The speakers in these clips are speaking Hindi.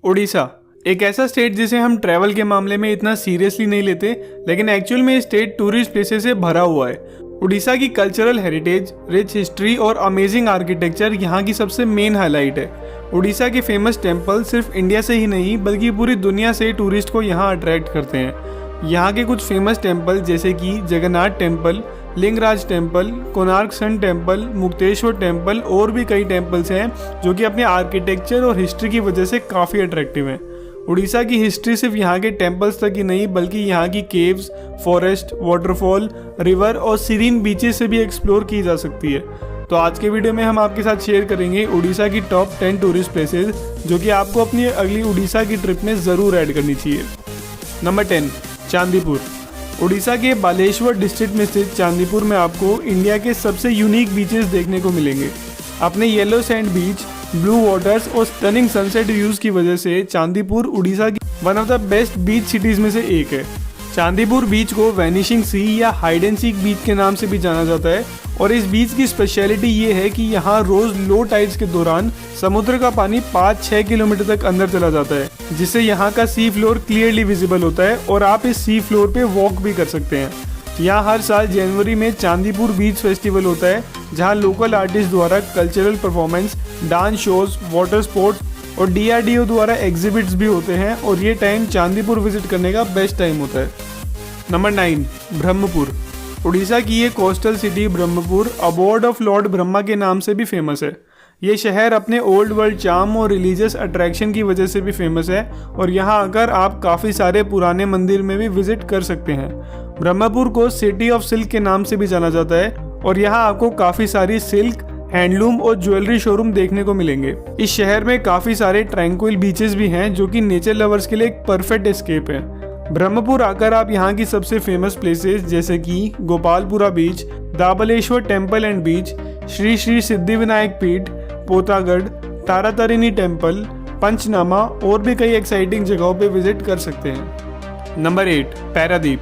उड़ीसा एक ऐसा स्टेट जिसे हम ट्रैवल के मामले में इतना सीरियसली नहीं लेते, लेकिन एक्चुअल में ये स्टेट टूरिस्ट प्लेसेस से भरा हुआ है। उड़ीसा की कल्चरल हेरिटेज, रिच हिस्ट्री और अमेजिंग आर्किटेक्चर यहाँ की सबसे मेन हाईलाइट है। उड़ीसा के फेमस टेम्पल सिर्फ इंडिया से ही नहीं बल्कि पूरी दुनिया से टूरिस्ट को यहाँ अट्रैक्ट करते हैं। यहाँ के कुछ फेमस टेम्पल जैसे कि Jagannath temple, Lingaraj temple, Konark sun temple, Mukteshwar temple और भी कई टेम्पल्स हैं जो कि अपने आर्किटेक्चर और हिस्ट्री की वजह से काफ़ी अट्रैक्टिव हैं। उड़ीसा की हिस्ट्री सिर्फ यहाँ के टेम्पल्स तक ही नहीं बल्कि यहाँ की केव्स, फॉरेस्ट, वाटरफॉल, रिवर और सीरीन बीचेस से भी एक्सप्लोर की जा सकती है। तो आज के वीडियो में हम आपके साथ शेयर करेंगे उड़ीसा की टॉप 10 टूरिस्ट प्लेसेस जो कि आपको अपनी अगली उड़ीसा की ट्रिप में ज़रूर ऐड करनी चाहिए। नंबर 10, चांदीपुर। उड़ीसा के बालेश्वर डिस्ट्रिक्ट में स्थित चांदीपुर में आपको इंडिया के सबसे यूनिक बीचेस देखने को मिलेंगे। अपने yellow sand beach, blue waters और स्टनिंग सनसेट व्यूज की वजह से चांदीपुर उड़ीसा की one of the best beach cities में से एक है। चांदीपुर बीच को वैनिशिंग सी या हाइड एंड सीक बीच के नाम से भी जाना जाता है और इस बीच की स्पेशलिटी ये है कि यहाँ रोज लो टाइड्स के दौरान समुद्र का पानी 5-6 किलोमीटर तक अंदर चला जाता है, जिससे यहाँ का सी फ्लोर क्लियरली विजिबल होता है और आप इस सी फ्लोर पे वॉक भी कर सकते हैं। यहाँ हर साल जनवरी में चांदीपुर बीच फेस्टिवल होता है जहाँ लोकल आर्टिस्ट द्वारा cultural performance, dance shows, water sports और DRDO द्वारा एग्जिबिट्स भी होते हैं और ये टाइम चांदीपुर विजिट करने का बेस्ट टाइम होता है। नंबर 9, ब्रह्मपुर। उड़ीसा की ये coastal city Brahmapur abode of lord Brahma के नाम से भी फेमस है। ये शहर अपने ओल्ड वर्ल्ड चार्म और रिलीजियस अट्रैक्शन की वजह से भी फेमस है और यहाँ आकर आप काफ़ी सारे पुराने मंदिर में भी विजिट कर सकते हैं। ब्रह्मपुर को सिटी ऑफ सिल्क के नाम से भी जाना जाता है और यहाँ आपको काफ़ी सारी सिल्क, हैंडलूम और ज्वेलरी शोरूम देखने को मिलेंगे। इस शहर में काफ़ी सारे ट्रैंक्विल बीचेस भी हैं जो कि नेचर लवर्स के लिए एक परफेक्ट एस्केप है। ब्रह्मपुर आकर आप यहाँ की सबसे फेमस प्लेसेस जैसे कि गोपालपुरा बीच, दाबलेश्वर टेम्पल एंड बीच, श्री श्री सिद्धिविनायक पीठ, पोतागढ़, तारातारिणी टेम्पल, पंचनामा और भी कई एक्साइटिंग जगहों पे विजिट कर सकते हैं। नंबर 8, पारादीप।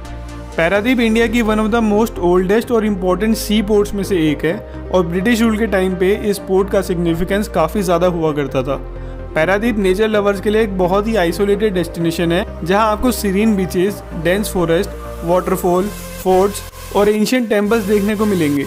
पारादीप इंडिया की one of the most oldest और इम्पोर्टेंट सी पोर्ट्स में से एक है और ब्रिटिश रूल के टाइम पे इस पोर्ट का सिग्निफिकेंस काफ़ी ज़्यादा हुआ करता था। पारादीप नेचर लवर्स के लिए एक बहुत ही आइसोलेटेड डेस्टिनेशन है जहां आपको serene beaches, dense forest, waterfall, forts और एंशिएंट टेम्पल्स देखने को मिलेंगे।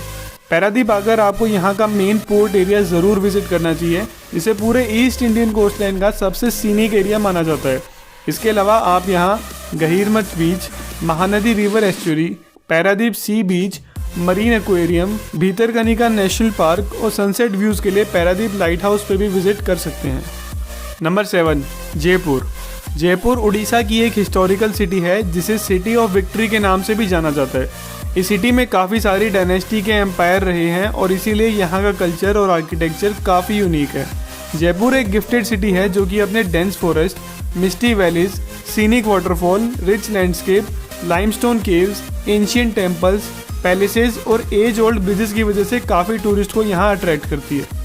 पारादीप आकर आपको यहाँ का मेन पोर्ट एरिया ज़रूर विजिट करना चाहिए, जिसे पूरे ईस्ट इंडियन कोस्टलाइन का सबसे सीनिक एरिया माना जाता है। इसके अलावा आप यहाँ Gahirmatha beach, Mahanadi river estuary, Paradip sea beach, marine aquarium, Bhitarkanika national park और सनसेट व्यूज़ के लिए पारादीप लाइट हाउस पे भी विजिट कर सकते हैं। नंबर 7, जयपुर। जयपुर उड़ीसा की एक हिस्टोरिकल सिटी है जिसे सिटी ऑफ विक्ट्री के नाम से भी जाना जाता है। इस सिटी में काफ़ी सारी डायनेस्टी के एम्पायर रहे हैं और इसीलिए यहाँ का कल्चर और आर्किटेक्चर काफ़ी यूनिक है। जयपुर एक गिफ्टेड सिटी है जो कि अपने dense forest, misty valleys, scenic waterfall, rich landscape, limestone caves, ancient temples, palaces और एज ओल्ड ब्रिजेस की वजह से काफ़ी टूरिस्ट को यहाँ अट्रैक्ट करती है।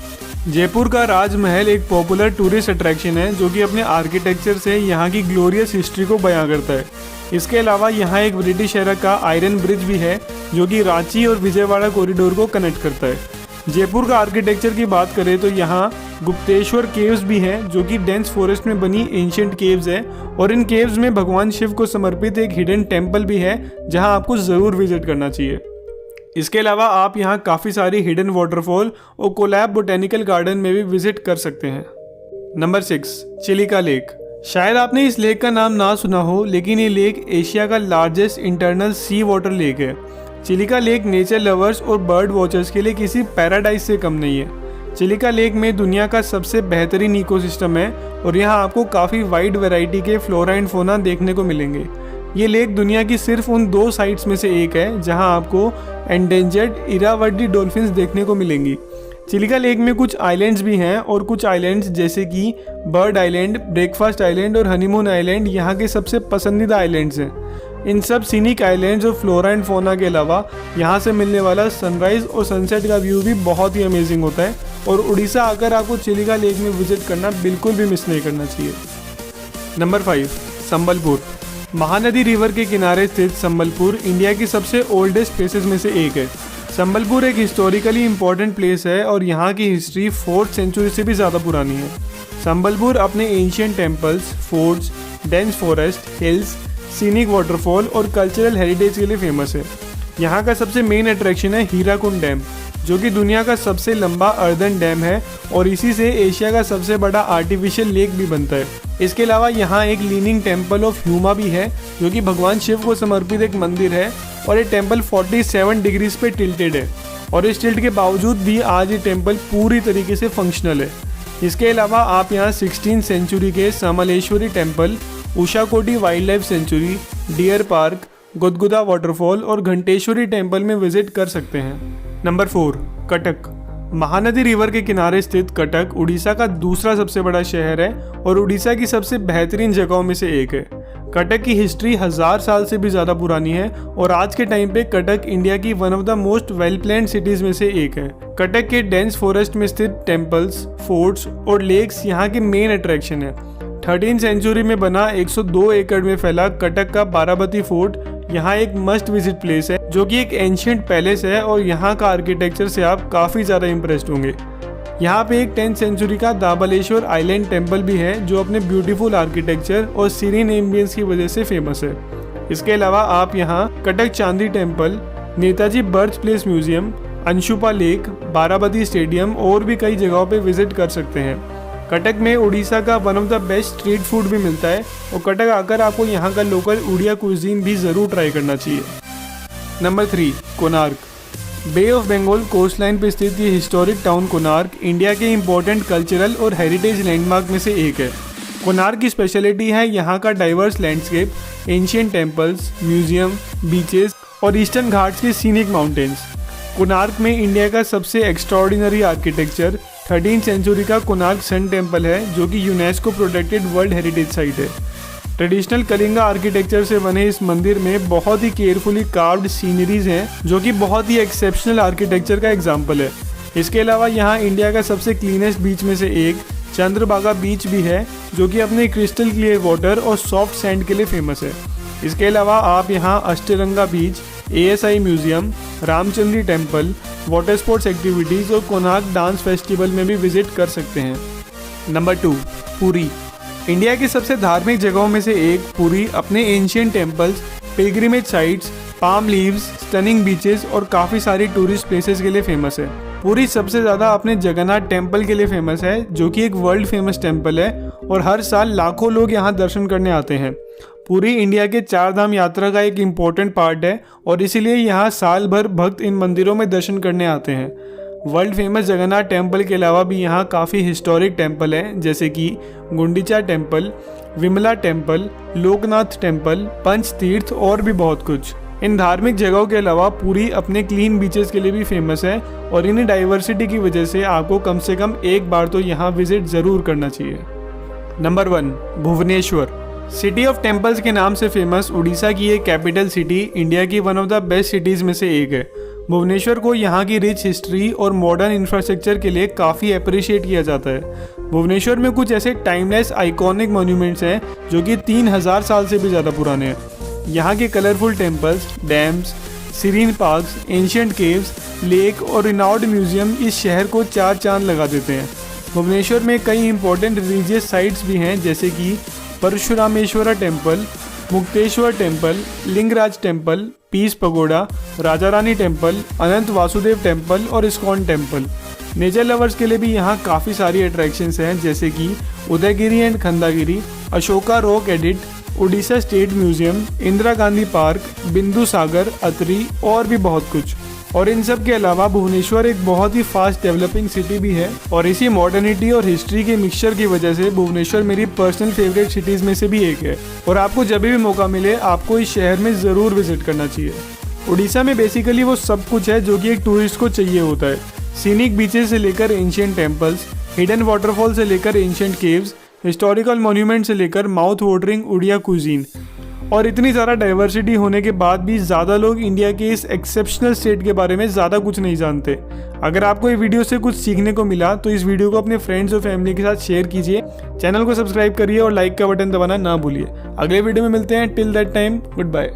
जयपुर का राजमहल एक पॉपुलर टूरिस्ट अट्रैक्शन है जो कि अपने आर्किटेक्चर से यहाँ की ग्लोरियस हिस्ट्री को बयां करता है। इसके अलावा यहाँ एक ब्रिटिश एरा का आयरन ब्रिज भी है जो कि रांची और विजयवाड़ा कॉरिडोर को कनेक्ट करता है। जयपुर का आर्किटेक्चर की बात करें तो यहाँ गुप्तेश्वर केव्स भी हैं जो कि डेंस फॉरेस्ट में बनी एंशिएंट केव्स हैं और इन केव्स में भगवान शिव को समर्पित एक हिडन टेम्पल भी है जहाँ आपको ज़रूर विजिट करना चाहिए। इसके अलावा आप यहाँ काफ़ी सारी हिडन वाटरफॉल और कोलैब बोटेनिकल गार्डन में भी विजिट कर सकते हैं। Number 6, Chilika lake. शायद आपने इस लेक का नाम ना सुना हो, लेकिन ये लेक एशिया का largest internal sea water lake है। चिलिका लेक नेचर लवर्स और बर्ड वॉचर्स के लिए किसी पैराडाइज से कम नहीं है। चिलिका लेक में दुनिया का सबसे बेहतरीन इकोसिस्टम है और यहाँ आपको काफ़ी वाइड वैरायटी के फ्लोरा एंड फोना देखने को मिलेंगे। ये लेक दुनिया की सिर्फ उन 2 साइट्स में से एक है जहां आपको एंडेंजर्ड इरावदी डॉल्फिन्स देखने को मिलेंगी। चिलिका लेक में कुछ आइलैंड्स भी हैं और कुछ आइलैंड्स जैसे कि बर्ड आइलैंड, ब्रेकफास्ट आइलैंड और हनीमून आइलैंड यहाँ के सबसे पसंदीदा आइलैंड्स हैं। इन सब सीनिक आइलैंड्स और फ्लोरा एंड फोना के अलावा यहाँ से मिलने वाला सनराइज़ और सनसेट का व्यू भी बहुत ही अमेजिंग होता है और उड़ीसा आकर आपको चिलिका लेक में विजिट करना बिल्कुल भी मिस नहीं करना चाहिए। नंबर 5, संबलपुर। महानदी रिवर के किनारे स्थित संबलपुर इंडिया की सबसे ओल्डेस्ट प्लेसेस में से एक है। संबलपुर एक हिस्टोरिकली इम्पोर्टेंट प्लेस है और यहाँ की हिस्ट्री 4th सेंचुरी से भी ज़्यादा पुरानी है। संबलपुर अपने ancient temples, forts, dense forest, hills, scenic waterfall और कल्चरल हेरिटेज के लिए फेमस है। यहाँ का सबसे मेन अट्रैक्शन है हीराकुंड डैम, जो कि दुनिया का सबसे लंबा अर्दन डैम है और इसी से एशिया का सबसे बड़ा आर्टिफिशियल लेक भी बनता है। इसके अलावा यहाँ एक लीनिंग टेम्पल ऑफ ह्यूमा भी है, जो कि भगवान शिव को समर्पित एक मंदिर है और ये टेम्पल 47 डिग्रीज पे टिल्टेड है और इस टिल्ट के बावजूद भी आज ये टेम्पल पूरी तरीके से फंक्शनल है। इसके अलावा आप यहाँ 16th सेंचुरी के Samaleswari temple, Ushakothi wildlife sanctuary, deer park, Gudguda waterfall और घंटेश्वरी टेम्पल में विजिट कर सकते हैं। नंबर 4, कटक। महानदी रिवर के किनारे स्थित कटक उड़ीसा का दूसरा सबसे बड़ा शहर है और उड़ीसा की सबसे बेहतरीन जगहों में से एक है। कटक की हिस्ट्री 1000 साल से भी ज़्यादा पुरानी है और आज के टाइम पे कटक इंडिया की one of the most well planned cities में से एक है। कटक के डेंस फॉरेस्ट में स्थित टेम्पल्स, फोर्ट्स और लेक्स यहाँ के मेन अट्रैक्शन है। 13th सेंचुरी में बना 102 एकड़ में फैला कटक का बाराबती फोर्ट यहाँ एक मस्ट विजिट प्लेस है, जो कि एक एंशियंट पैलेस है और यहाँ का आर्किटेक्चर से आप काफ़ी ज़्यादा इम्प्रेस्ड होंगे। यहाँ पे एक 10th सेंचुरी का दाबलेश्वर आइलैंड टेम्पल भी है, जो अपने ब्यूटीफुल आर्किटेक्चर और सीरीन एम्बियंस की वजह से फेमस है। इसके अलावा आप यहाँ Cuttack Chandi temple, Netaji birth place museum, Anshupa lake, Barabati stadium और भी कई जगहों पे विजिट कर सकते हैं। कटक में उड़ीसा का one of the best street food भी मिलता है और कटक आकर आपको यहाँ का लोकल उड़िया कुजीन भी ज़रूर ट्राई करना चाहिए। Number 3, Konark. Bay of Bengal coast line पर स्थित ये हिस्टोरिक टाउन कोणार्क इंडिया के इम्पोर्टेंट कल्चरल और हेरिटेज लैंडमार्क में से एक है। कोणार्क की स्पेशलिटी है यहाँ का diverse landscape, ancient temples, museum, beaches और ईस्टर्न घाट्स के सीनिक माउंटेन्स। कोणार्क में इंडिया का सबसे एक्स्ट्राऑर्डिनरी आर्किटेक्चर 13th सेंचुरी का कोणार्क सन टेम्पल है, जो कि UNESCO protected world heritage site है। ट्रेडिशनल कलिंगा आर्किटेक्चर से बने इस मंदिर में बहुत ही केयरफुली कार्व्ड सीनरीज हैं, जो कि बहुत ही एक्सेप्शनल आर्किटेक्चर का एग्जाम्पल है। इसके अलावा यहाँ इंडिया का सबसे क्लीनेस्ट बीच में से एक चंद्रभागा बीच भी है, जो कि अपने क्रिस्टल क्लियर वाटर और सॉफ्ट सैंड के लिए फेमस है। इसके अलावा आप यहाँ Ashtaranga beach, ASI museum, Ramachandi temple, water sports activities और कोणार्क डांस फेस्टिवल में भी विजिट कर सकते हैं। नंबर 2, पुरी। इंडिया की सबसे धार्मिक जगहों में से एक पुरी अपने ancient temples, pilgrimage sites, palm leaves, stunning beaches और काफ़ी सारी टूरिस्ट प्लेसेस के लिए फेमस है। पुरी सबसे ज़्यादा अपने जगन्नाथ टेम्पल के लिए फेमस है, जो कि एक वर्ल्ड फेमस टेम्पल है और हर साल लाखों लोग यहाँ दर्शन करने आते हैं। पुरी इंडिया के 4 धाम यात्रा का एक इम्पोर्टेंट पार्ट है और इसीलिए यहाँ साल भर भक्त इन मंदिरों में दर्शन करने आते हैं। वर्ल्ड फेमस जगन्नाथ टेम्पल के अलावा भी यहाँ काफ़ी हिस्टोरिक टेम्पल हैं, जैसे कि Gundicha temple, Vimala temple, Loknath temple, Panchatirtha और भी बहुत कुछ। इन धार्मिक जगहों के अलावा पुरी अपने क्लीन बीचेस के लिए भी फेमस है और इन्हीं डाइवर्सिटी की वजह से आपको कम से कम एक बार तो यहाँ विजिट ज़रूर करना चाहिए। Number 1, Bhubaneswar. City of temples के नाम से फेमस उड़ीसा की एक कैपिटल सिटी इंडिया की one of the best cities में से एक है। भुवनेश्वर को यहाँ की रिच हिस्ट्री और मॉडर्न इंफ्रास्ट्रक्चर के लिए काफ़ी अप्रिशिएट किया जाता है। भुवनेश्वर में कुछ ऐसे टाइमलेस आइकॉनिक मॉन्यूमेंट्स हैं जो कि 3000 साल से भी ज़्यादा पुराने हैं। यहाँ के colourful temples, dams, serene parks, ancient caves, lake और रिनाउंड म्यूजियम इस शहर को 4 चांद लगा देते हैं। भुवनेश्वर में कई इंपॉर्टेंट रिलीजियस साइट्स भी हैं, जैसे कि Parashurameshwara temple, Mukteshwar temple, Lingaraj temple, peace pagoda, Raja Rani temple, Ananta Vasudev temple और इस्कॉन टेम्पल। नेचर लवर्स के लिए भी यहाँ काफ़ी सारी अट्रैक्शंस हैं, जैसे कि उदयगिरी एंड खंडागिरी, अशोका रॉक एडिट, Orissa state museum, Indira Gandhi park, Bindu Sagar, Atri और भी बहुत कुछ। और इन सब के अलावा भुवनेश्वर एक बहुत ही फास्ट डेवलपिंग सिटी भी है और इसी मॉडर्निटी और हिस्ट्री के मिक्सचर की वजह से भुवनेश्वर मेरी पर्सनल फेवरेट सिटीज़ में से भी एक है और आपको जब भी मौका मिले आपको इस शहर में ज़रूर विजिट करना चाहिए। उड़ीसा में बेसिकली वो सब कुछ है जो कि एक टूरिस्ट को चाहिए होता है। सीनिक बीचेस से लेकर एंशियंट टेम्पल्स, हिडन वाटरफॉल से लेकर एंशियंट केव्स, हिस्टोरिकल मॉन्यूमेंट से लेकर माउथ वाटरिंग उड़िया कुजीन। और इतनी ज़्यादा डाइवर्सिटी होने के बाद भी ज़्यादा लोग इंडिया के इस एक्सेप्शनल स्टेट के बारे में ज़्यादा कुछ नहीं जानते। अगर आपको ये वीडियो से कुछ सीखने को मिला तो इस वीडियो को अपने फ्रेंड्स और फैमिली के साथ शेयर कीजिए, चैनल को सब्सक्राइब करिए और लाइक का बटन दबाना ना भूलिए। अगले वीडियो में मिलते हैं। Till that time, good bye.